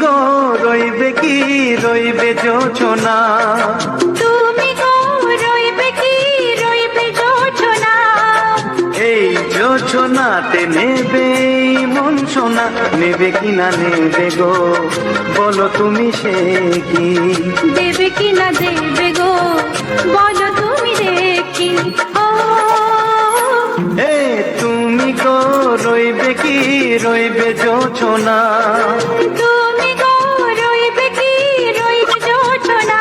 গো রইবে কি রইবে যোছনা, তুমি গো রইবে কি রইবে যোছনা, এই যোছনাতে নেবে এই মন সোনা, নেবে কি না নেবে গো বলো তুমি সে কি, দেবে কি না দেবে গো বলো তুমি দেখি। ও এ তুমি গো রইবে কি রইবে যোছনা, তুমি গো রইবে কি রইবে যোছনা।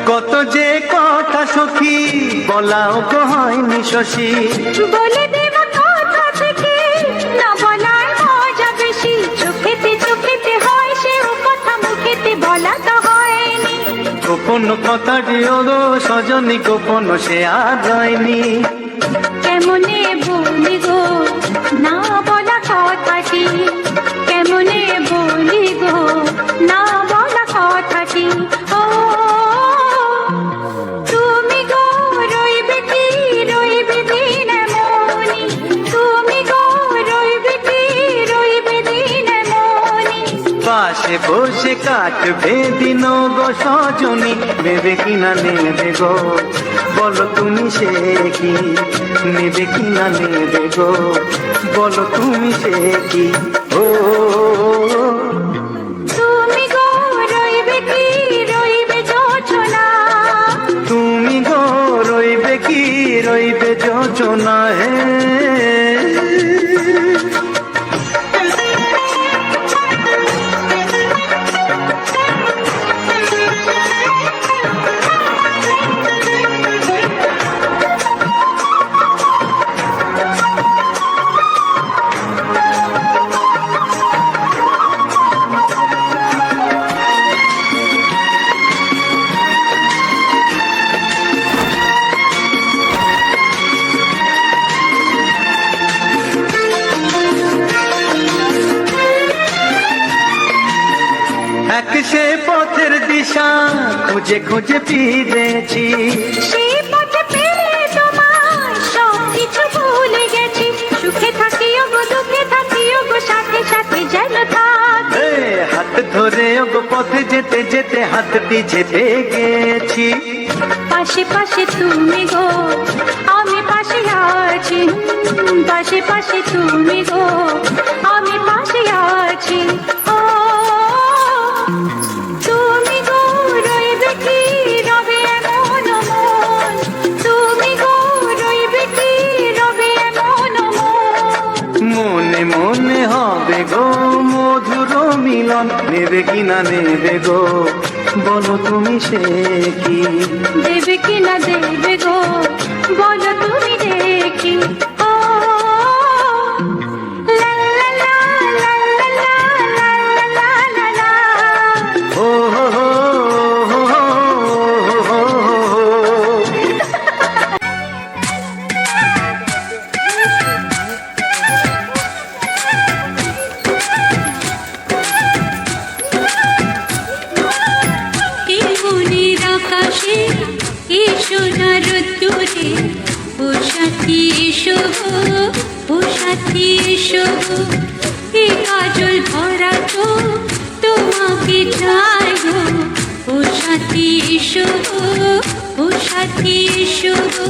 কত যে কথা সখী বলাও গো হয়নি শশী, বলে দেব কথা থেকে না বলার মজা বেশি, চোখেতে চোখেতে হয় সে কথা মুখেতে বলা তো হয়নি। গোপন কথা দিও গো সজনী গোপন সে আর রয়নি, কেমনে বলি গো না বলা কথাটি, কেমনে বলি গো না বলা কথাটি। ও তুমি গো রইবে কি রইবে দিন মনি, তুমি গো রইবে কি রইবে দিন মনি। পাশে বসে কাটবে দিন গো সজনী, নেবে কি না নেবে গো বলো তুমি সে কি, নেবে কি না নেবে গো বলো তুমি সে কি। ও তুমি গো রইবে কি রইবে যোছনা, তুমি গো রইবে কি রইবে যোছনা, হে এক সে পথের দিশা খুঁজে খুঁজে ফিরেছি, সেই পথে পেলে তোমায় সব কিছু ভুলে গেছি, সুখে থাকিও গো দুঃখে থাকিও গো সাথে সাথে যেন থাক। এ হাত ধরে ওগো পথে যেতে যেতে হাতটি চেপে গেছি, পাশে পাশে তুমি গো আমি পাশে আছি, পাশে পাশে তুমি গো আমি পাশে আছি। ও তুমি গো রইবে কি রবে এমন মন, তুমি গো রইবে কি রবে এমন মন। মনে মনে হবে গো মধুর মিলন, নেবে কি না নেবে গো বলো তুমি সে কি, দেবে কি না দেবে গো বলো তুমি দেখি। ও লা লা লা লা লা লা লা লা লা লা। ও হো হো হো হো হো হো। এ মনের আকাশে এ সোনার রোদ্দুরে, ও সাথী এসো গো, ও সাথী এসো গো, এ কাজল ভরা তো তোমাকে চাই গো, ও সাথী এসো গো, ও সাথী এসো গো,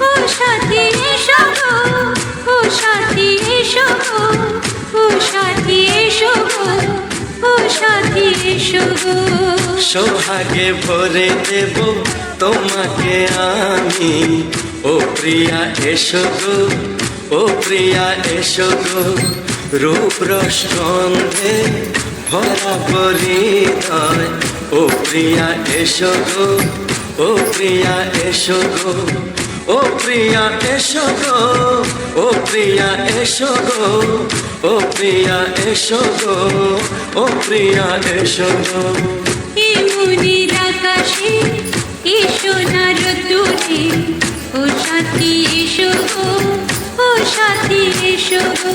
ও সাথী এসো গো, ও সাথী এসো গো, ও সাথী এসো গো, ও সাথী এসো গো। সোহাগে ভরে দেব তোমাকে আমি, ও প্রিয়া এসো গো, ও প্রিয়া এসো গো, রূপ রস গন্ধে ভরা পরিণয়, ও প্রিয়া এসো গো, ও প্রিয়া এসো গো, ও প্রিয়া এসো গো, ও প্রিয়া এসো গো, ও প্রিয়া এসো গো, ও প্রিয়া এসো গো। এ মনের আকাশে এসো না রোদ্দুরে, ও সাথী এসো গো, ও সাথী এসো গো।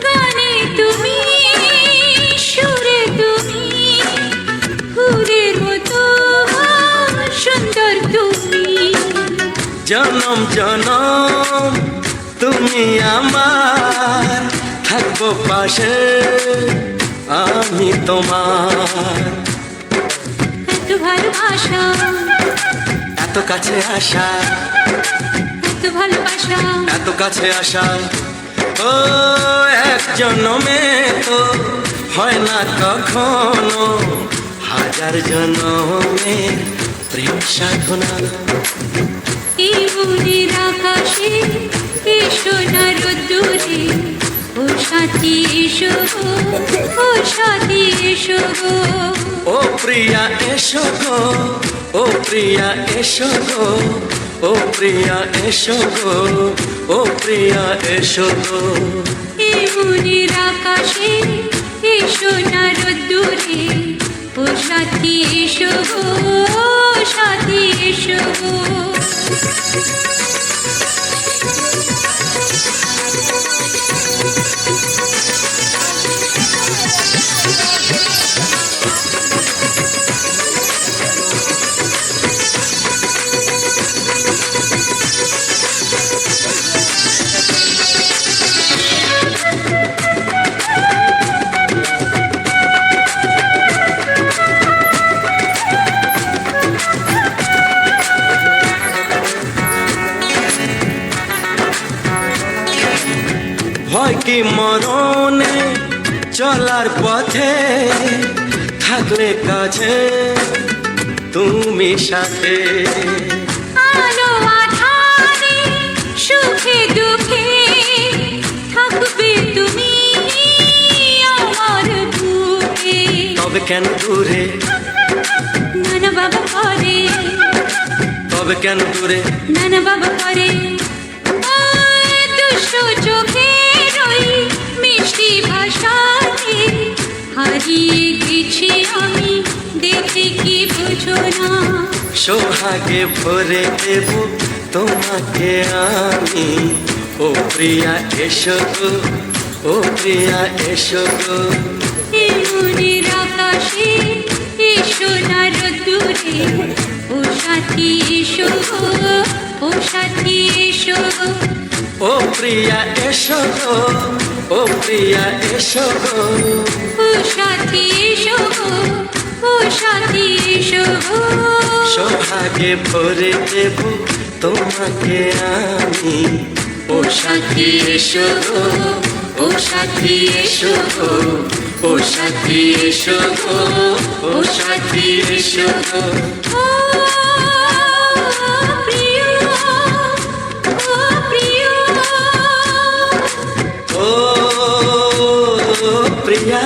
গানে তুমি, সুরে তুমি, ফুলের মতো সুন্দর তুমি। জনম জনম তুমি আমার, থাকবো পাশে আমি তোমার। এত ভালোবাসা, এত কাছে আসা, এত ভালোবাসা, এত কাছে আসা, ও এক জন্মে তো হয় না কখনো, হাজার জন্মের প্রেম সাধনা। এই মনের আকাশে এসো না রোদ্দুরে, ও সাথী এসো গো, ও সাথী এসো গো। ও প্রিয়া এসো গো, ও প্রিয়া এসো গো, ও প্রিয়া এসো গো, ও প্রিয়া এসো গো। এই মনের আকাশে এসো না রোদ্দুরে, ও সাথী এসো গো, ও সাথী এসো গো। ভয় কি মরণে চলার পথে, থাকলে কাছে তুমি সাথে। আলো আঁধারে সুখে দুঃখে থাকবে তুমি আমার বুকে। তবে কেন দূরে, নানা বাবা করে, তবে কেন দূরে, নানা বাবা করে। ওই দুষ্ট চোখে রই মিষ্টি ভাষাতে হারিয়ে গেছি আমি, দেখে কি বুঝো না। সোহাগে ভরে দেব তোমাকে আমি, ও প্রিয়া এসো গো, ও প্রিয়া এসো গো। এই মনের আকাশে এসো না রোদ্দুরে, ও সাথী এসো গো, ও সাথী এসো গো। ও প্রিয়া এসো গো, ও প্রিয়া এসো গো। ও সাথী এসো গো, ও সাথী এসো গো। সোহাগে ভরে দেব তোমাকে আমি, ও সাথী এসো গো, ও সাথী এসো গো, ও সাথী এসো গো, ও সাথী এসো গো। ও প্রিয়, ও প্রিয়, ও প্রিয়া,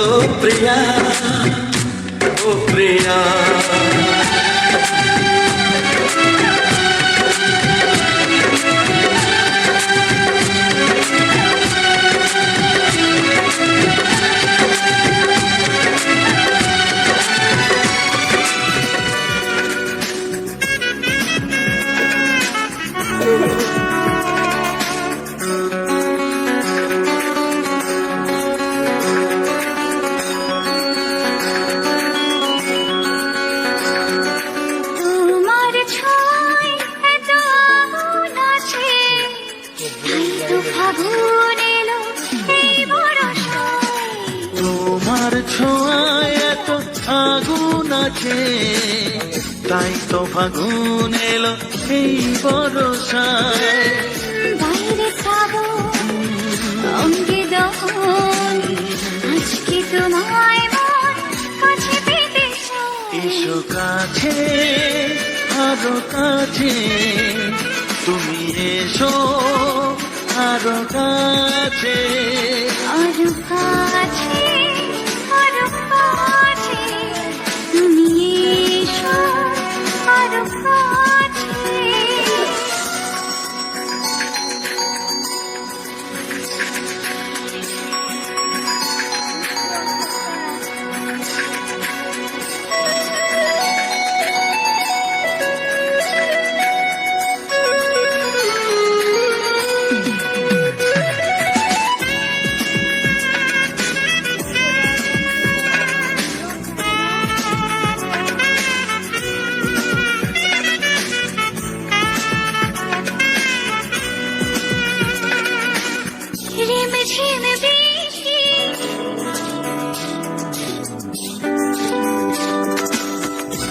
ও প্রিয়া, ও প্রিয়া। তোমার ছোঁয়ায় এত আগুন আছে, তাই তো ফাগুন এলো এই বরষায়। তোমার ছোঁয়ায় এত আগুন আছে, তাই তো ফাগুন এলো এই বরষায়। বাইরে শ্রাবণ, অঙ্গে দহন, আজকে তোমায় মন কাছে এসো কাছে, আরো কাছে, তুমি এসো আরো কাছে। আরো কাছে, আরো কাছে, তুমি এসো আরো কাছে। ঝিমঝিম বৃষ্টি,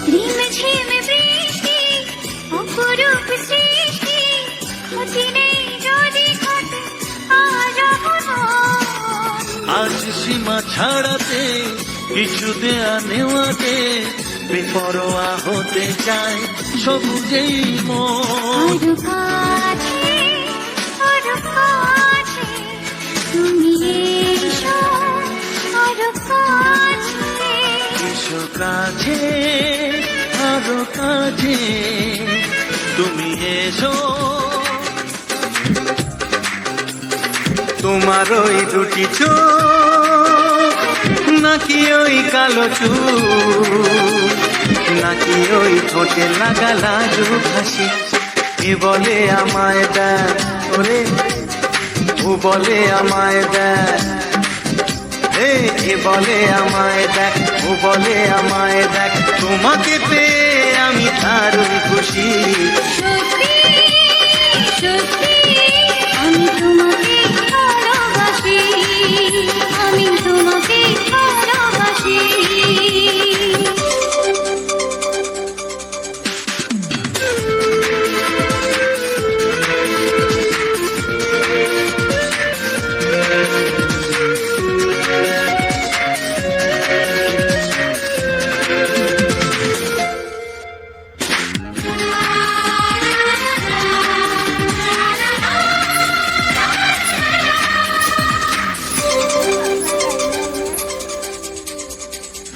ঝিমঝিম বৃষ্টি, অপরূপ সৃষ্টি, ক্ষতি নেই যদি ঘটে আজ অঘটন। আজ সীমা ছাড়াতে, কিছু দেয়া নেওয়াতে, বেপরোয়া হতে চায় সবুজেই মন। আরো কাছে, আরো কাছে, তুমি এসো আরো কাছে। এসো কাছে, আরো কাছে, তুমি এসো। তোমার ওই দুটি চোখ, নাকি ওই কালো চুল, নাকি ওই ঠোঁটে লাগা লাজু হাসি, এ বলে আমায় দেখ ওরে, ও বলে আমায় দেখ, এ বলে আমায় দেখ, ও বলে আমায় দেখ, তোমাকে পেয়ে আমি দারুণ খুশি। সত্যি সত্যি আমি তোমাকে ভালোবাসি, আমি তোমাকে ভালোবাসি।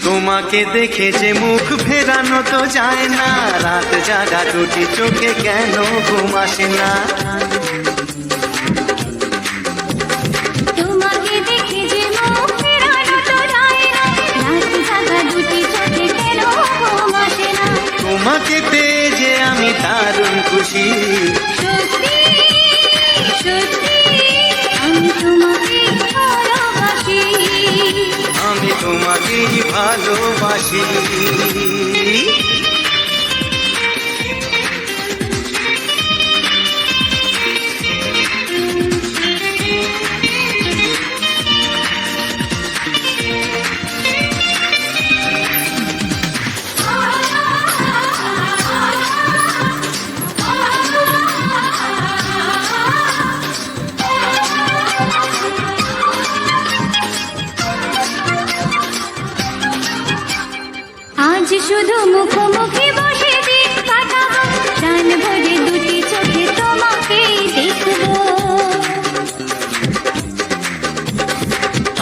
তোমাকে দেখে যে মুখ ফেরানো তো যায় না, রাত জাগা দুটি চোখে কেন ঘুম আসে না। তোমাকে দেখে যে মুখ ফেরানো তো যায় না, রাত জাগা দুটি চোখে কেন ঘুম আসে না। তোমাকে পেয়ে যে আমি দারুণ খুশি। সত্যি সত্যি আমি তোমাকে ভালোবাসি, আমি তোমাকেই ভালোবাসি। আজ শুধু মুখোমুখি বসে দিন কাটাবো, প্রাণ ভরে দুটি চোখে তোমাকে দেখবো।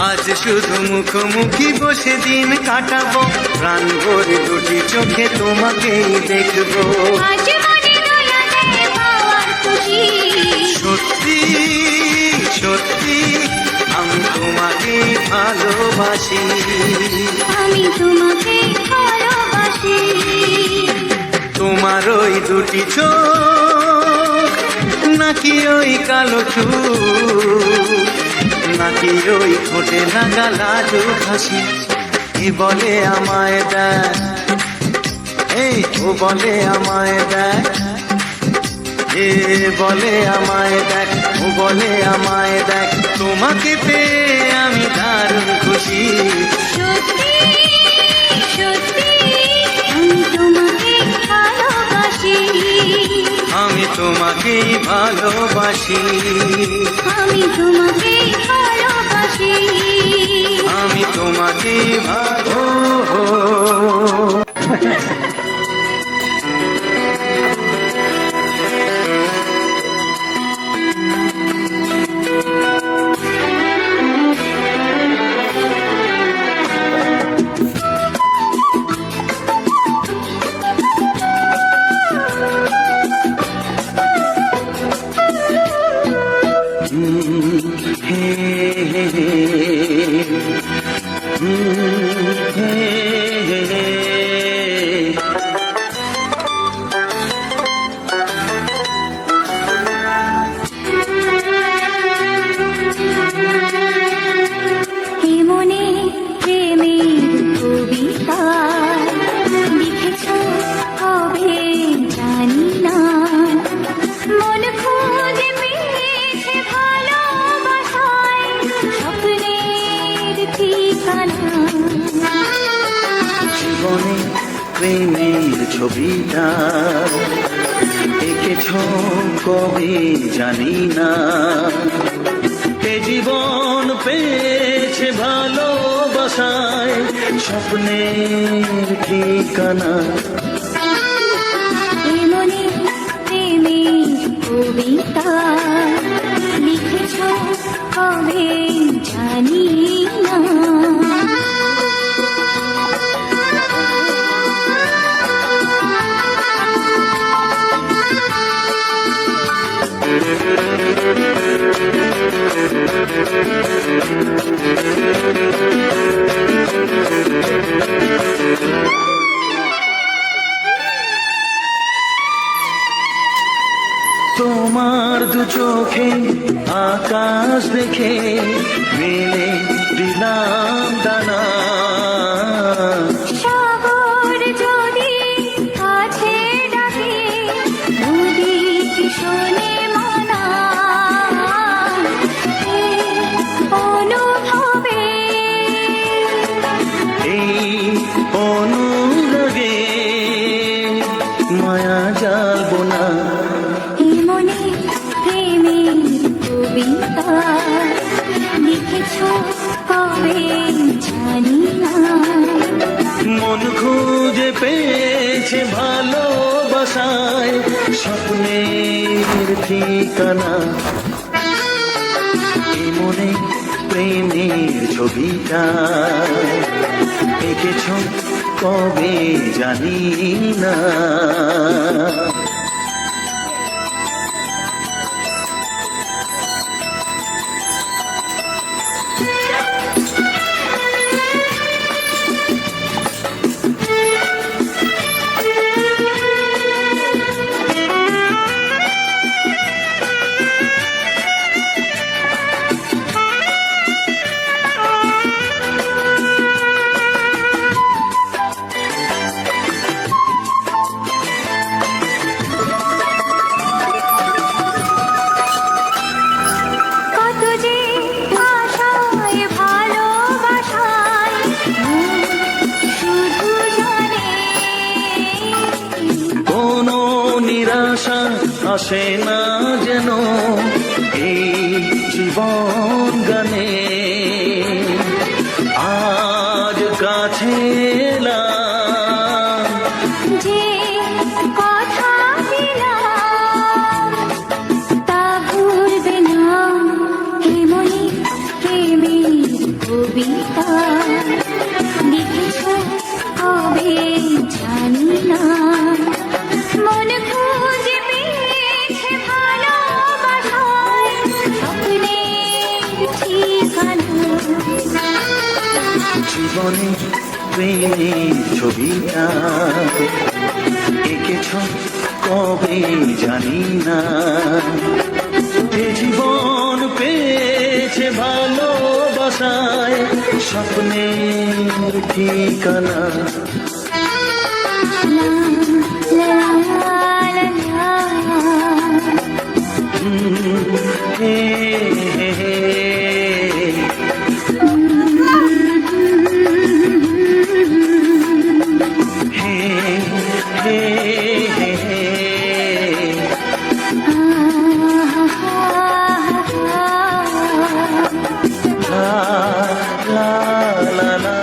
আজ শুধু মুখোমুখি বসে দিন কাটাবো, প্রাণ ভরে দুটি চোখে তোমাকেই দেখবো। আজ মনে দয়া দেয় পাওয়ার খুশি, সত্যি সত্যি আমি তোমাকে ভালোবাসি। আমি তোমাকে ভালোবাসি। তোমার ওই দুটি চোখ, নাকি ওই কালো চুল, নাকি ওই ঠোঁটে লাগা লাজু হাসি, এ বলে আমায় দেখ, এই ও বলে আমায় দেখ, এ বলে আমায় দেখ, ও বলে আমায় দেখ, তোমাকে পেয়ে আমি দারুণ খুশি। সত্যি সত্যি আমি তোমাকে ভালোবাসি, আমি তোমাকেই ভালোবাসি। আমি তোমাকে ভালোবাসি, আমি তোমাকেই ভালো মনে প্রেমের কবিতা লিখেছ কবে জানি না, মন খুঁজে পেয়েছে ভালোবাসায় স্বপ্নের ঠিকানা। জীবনে প্রেমের ছবিটা এঁকেছ কবে জানি না, এ জীবন পেয়েছে ভালোবাসায় স্বপ্নের ঠিকানা। মনে প্রেমের কবিতা লিখেছ কবে জানি না। তোমার দু চোখে আকাশ দেখে মেলে দিলাম দানা, সাগর যদি কাছে ডাকে নদী কি শোনে মানা, এই অনুভবে এই অনুরাগে মায়া জ্বালবো না। মনে প্রেমের কবিতা লিখেছ কবে জানি না, মন খুঁজে পেয়েছে ভালোবাসায় স্বপ্নের ঠিকানা। এই মনে প্রেমের ছবিটা এঁকেছ কবে জানি না। কত যে আশায় ভালোবাসায় শুধু জানে কোনো নিরাশা আসে না যেন এই জীবন গানে, আজ কাছে এলাম যে কথা দিলাম তা ভুলবে না। হে মনে প্রেমের কবিতা লিখেছ কবে জানি না, মন খুঁজে পেয়েছে ভালোবাসায় স্বপ্নের ঠিকানা। জীবনে প্রেমের ছবিটা এঁকেছ কবে জানি না, এ জীবন পেয়েছে ভালোবাসায় স্বপ্নের ঠিকানা। লা লা লা লা। হে হে হে হে হে হে লা লা লা লা।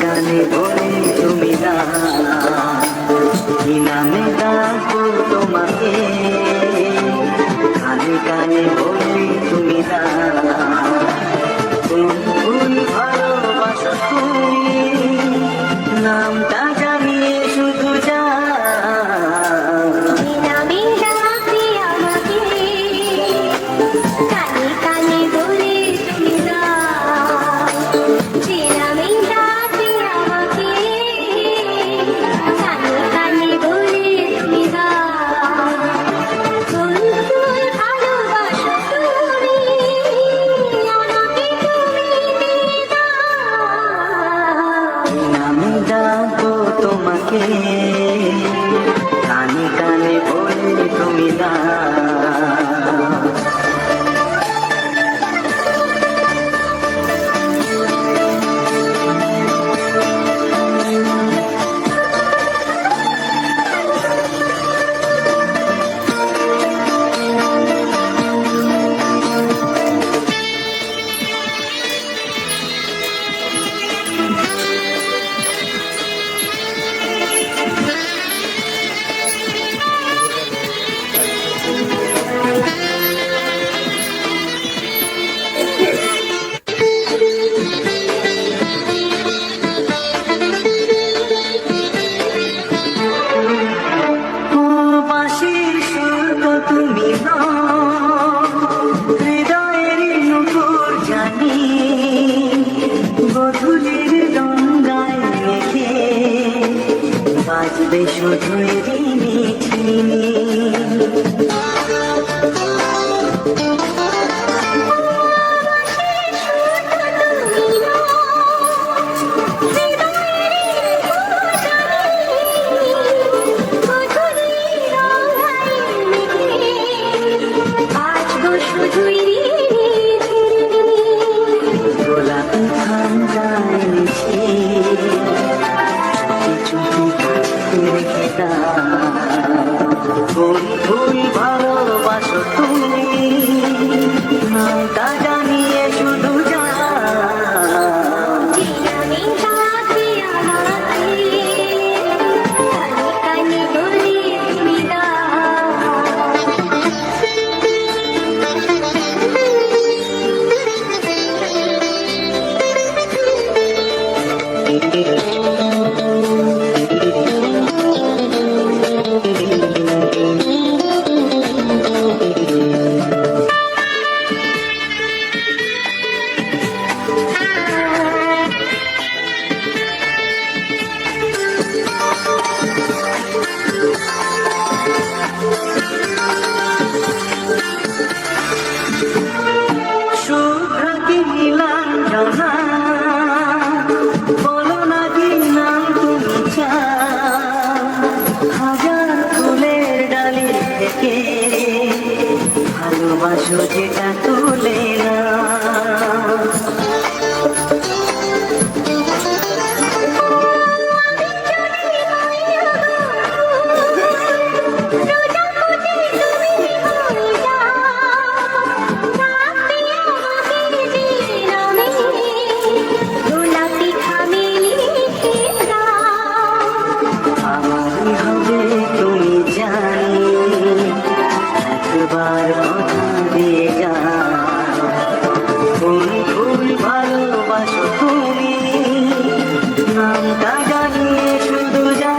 কানে বলে তুমি না, কি নামে ডাকবো তোমাকে, কানে কানে বলে তুমি না, কোন ফুল ভালোবাসো তুমি, নামটা জানিয়ে শুধু যা। তোমাকে কানে কানে বলে তুমি না। বাজবে শুধু গোলাপি ঠান্ডায় কোন ফুল ভালোবাসো তুমি, নামটা জানিয়ে শুধু যা। বলো না কি নাম তুমি হাজার ফুলের ডালি থেকে ভালোবাসো যেটা তুলে না। একবার কথা দিয়ে যা, কোন ফুল ভালোবাসো তুমি, নামটা জানিয়ে শুধু যা।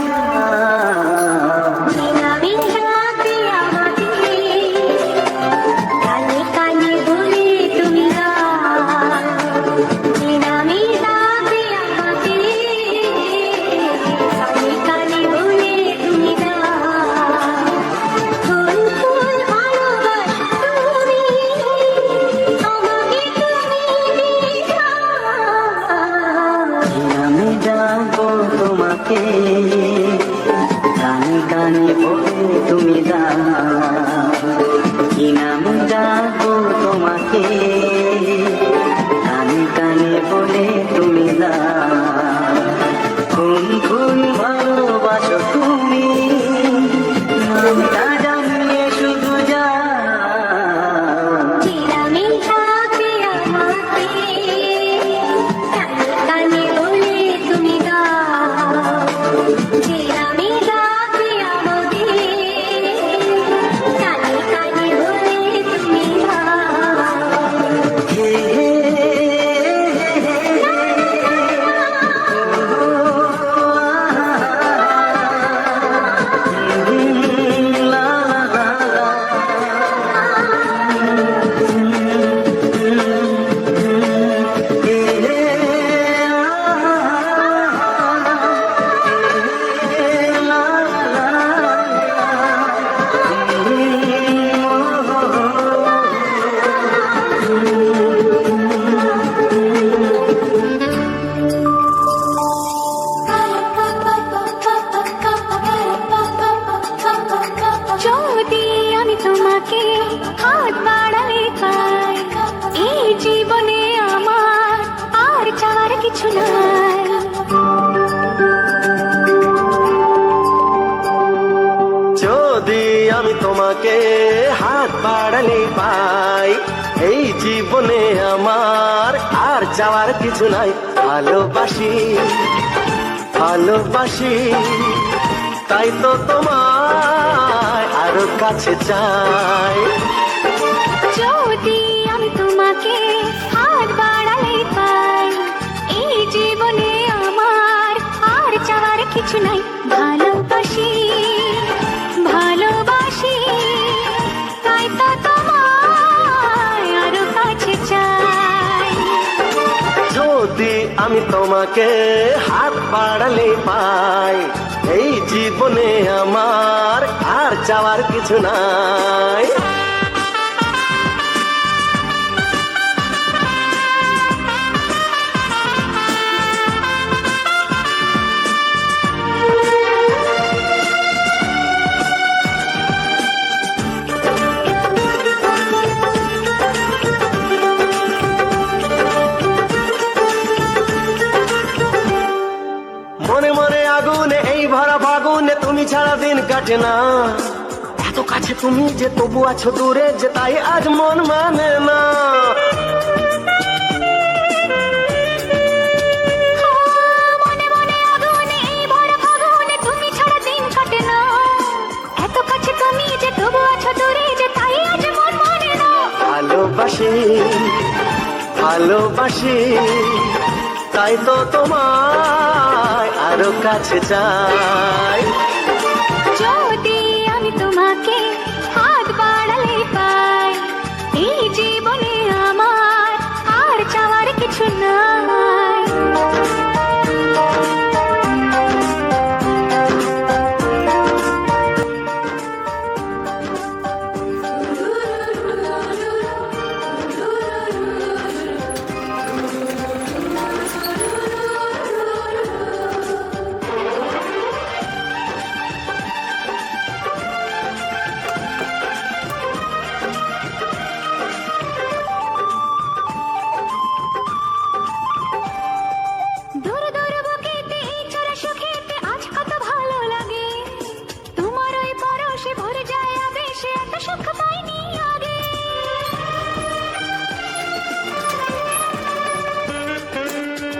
তোমাকে কানে কানে বলে তুমি দা, কি নাম ডাকবো তোমাকে, কানে কানে বলে তুমি দা, কোন ফুল ভালোবাসো তুমি, নামটা জানিয়ে শুধু যা। তুমি বাড়ালে পাই এই জীবনে আমার আর যাওয়ার কিছু নাই ভালোবাসি ভালোবাসি তাই তো তোমায় আরো কাছে চাই যদি আমি তোমাকে হাত বাড়ালে পাই এই জীবনে আমার আর চাওয়ার কিছু নাই ভালোবাসি ভালোবাসি তাই তো তোমায় আরো কাছে চাই যদি আমি তোমাকে হাত বাড়ালে পাই এই জীবনে আমার আর চাওয়ার কিছু নাই মনে মনে আগুনে এই ভরা ফাগুনে তুমি ছাড়া দিন কাটে না এত কাছে তুমি যে তবু আছো দূরে যে তাই আজ মন মানে না মনে মনে আগুনে এই ভরা ফাগুনে তুমি ছাড়া দিন কাটে না এত কাছে তুমি যে তবু আছো দূরে যে তাই আজ মন মানে না ভালোবাসি ভালোবাসি তাই তো তোমায় আরো কাছে চাই যদি আমি তোমাকে হাত বাড়ালে পাই এই জীবনে আমার আর চাওয়ার কিছু নাই দূর দূর বুকেতে এই চোরা সুখেতে আজ কত ভালো লাগে তোমার ওই পরশে ভরে যায় আবেশে এত সুখ পাইনি আগে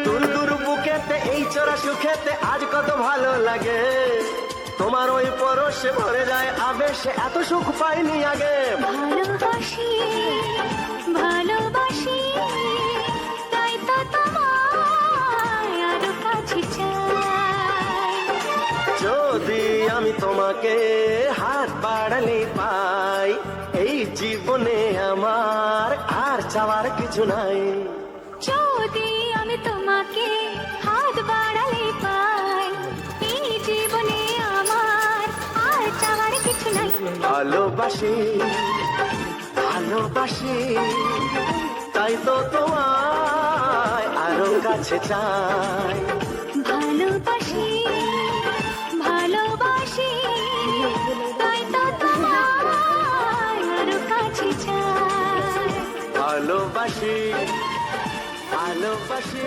দূর দূর বুকেতে এই চোরা সুখেতে আজ কত ভালো লাগে তোমার ওই পরশে ভরে যায় আবেশে এত সুখ পাইনি আগে ভালোবাসি ভালোবাসি তাই তো তোমায় আরো কাছে চাই যদি আমি তোমাকে হাত বাড়ালে পাই এই জীবনে আমার আর চাওয়ার কিছু নাই যদি আমি তোমাকে হাত বাড়ালে পাই এই জীবনে আমার আর চাওয়ার কিছু নাই ভালোবাসি ভালোবাসি তাই তো তোমায় আরো কাছে চাই ভালোবাসি ভালোবাসি তাই তো তোমায় আরো কাছে চাই ভালোবাসি ভালোবাসি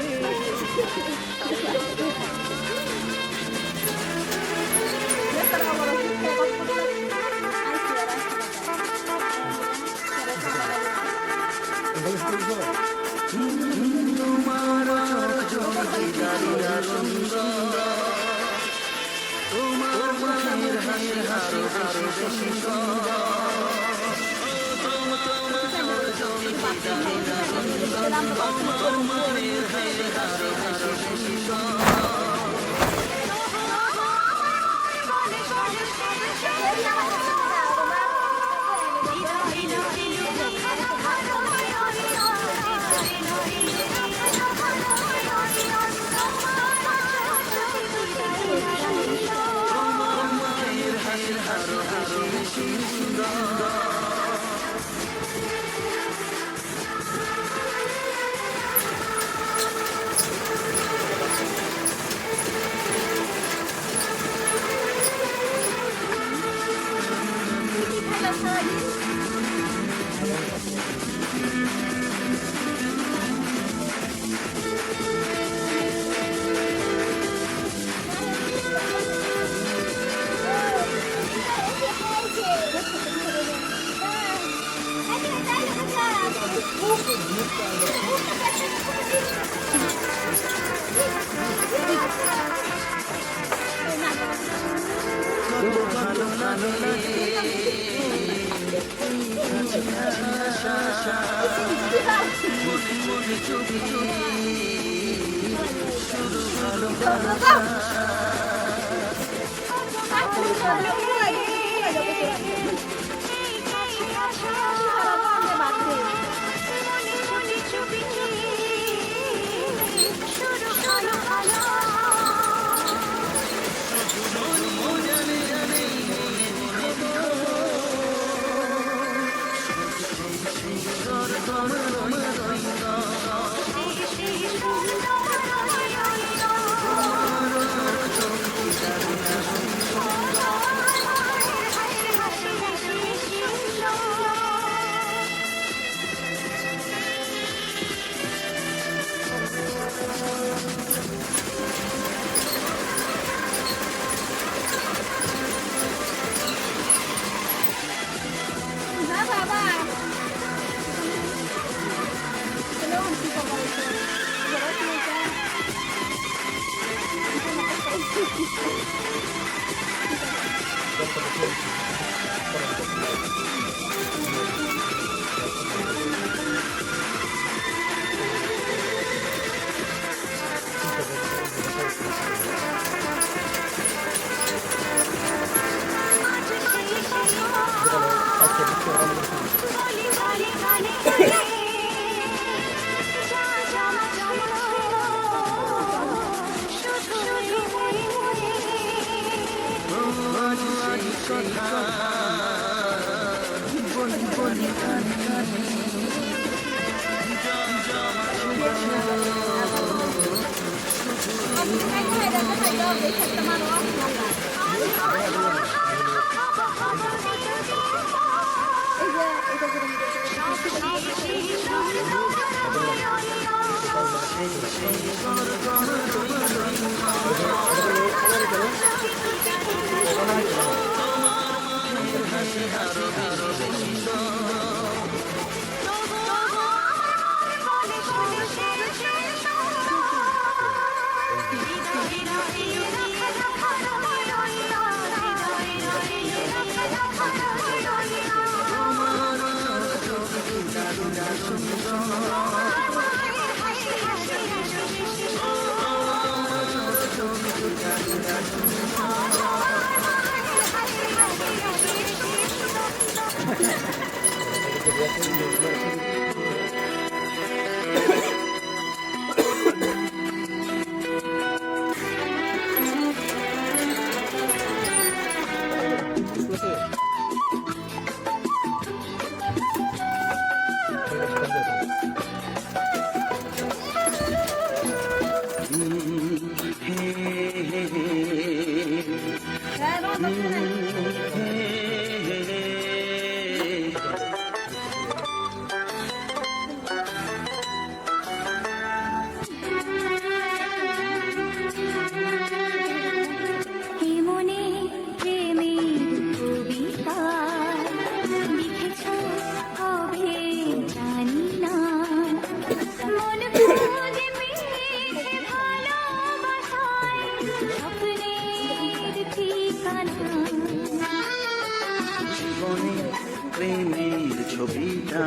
প্রেমের ছবিটা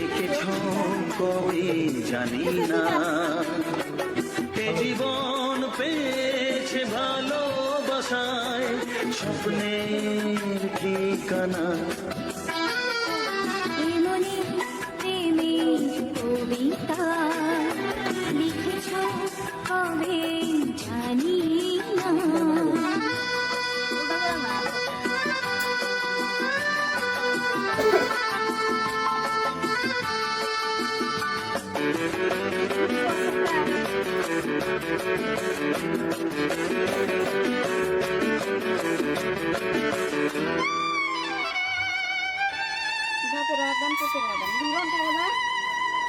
এঁকেছ কবে জানি না, এ জীবন পেয়েছে ভালোবাসায় স্বপ্নের ঠিকানা। মনে প্রেমের কবিতা লিখেছ কবে জানি না।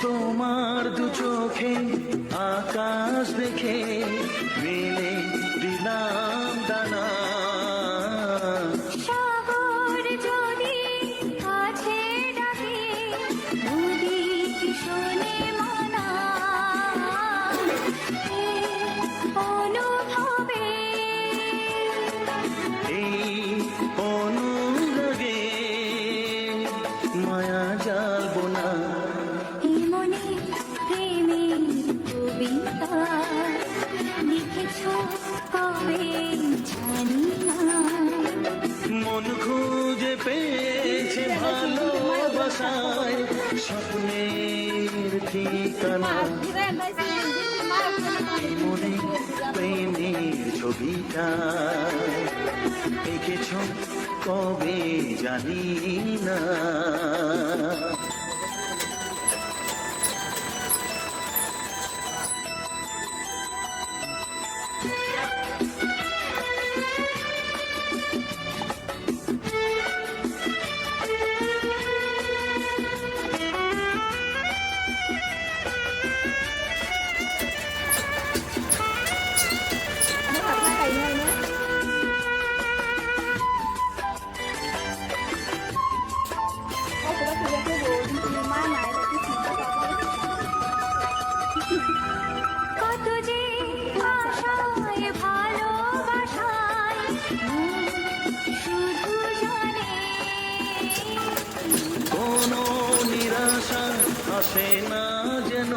তোমার দু চোখে আকাশ দেখে মেলে দিলাম দানা, সাগর যদি কাছে ডাকে নদী কি শোনে মানা, অনুভবে এই ঠিকানা মনে প্রেমের ছবিটা এঁকেছ কবে জানি না। কত যে আশায় ভালোবাসায় শুধু জানে কোনো নিরাশা আসে না যেন